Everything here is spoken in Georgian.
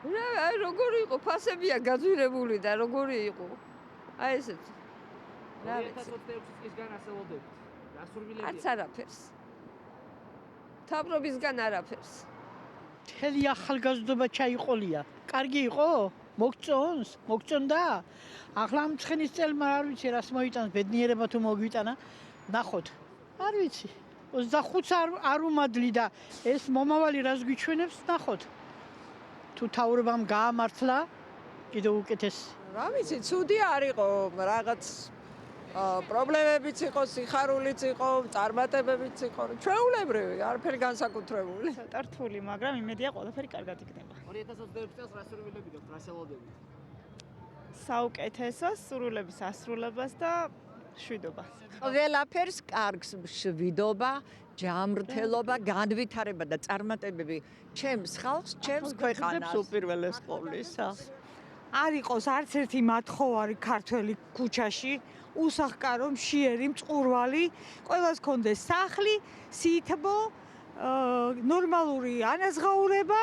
აი როგორი იყო ფასებია გაძვირებული და როგორი იყო. აი ესეთ. რა ვიცი. 2026 წლისგან ასეულობთ. გასურვილებია. არც არაფერს. თავრობისგან არაფერს. მთელი ახალგაზრდობა ჩაიყოლია. კარგი იყო? მოგწონდა? ახლა ამ ცხენის წელმა არ ვიცი რას მოიტანს, ბედნიერება თუ მოგვიტანა. ნახოთ. არ ვიცი. 25 არ უმადლი და ეს მომავალი რას გვიჩვენებს, ნახოთ. თუ თავრობამ გაამართლა, კიდევ უკეთეს. რა ვიცი, ცუდი არ იყო, რაღაც პრობლემებიც იყო, სიხარულიც იყო, წარმატებებიც იყო. ჩვეულებრივი, არაფერი განსაკუთრებული. ცოტა რთული, მაგრამ იმედია ყველაფერი კარგად იქნება. 2026 წელს რა სურვილები გაქვთ, რა სელოდებით? საუკეთესო სურვილების ასრულებას და შვიდობას. ყველაფერს კარგს შვიდობა, ჯანმრთელობა, განვითარება და წარმატებები ჩემს ხალხს, ჩემს ქვეყანას. უპირველეს ყოვლისა. არ იყოს არც ერთი მათხოვარი ქართველი ქუჩაში, უსახკარო, მშიერი, მწყურვალი, ყველას კონდეს სახლი, სითბო, ნორმალური ანაზღაურება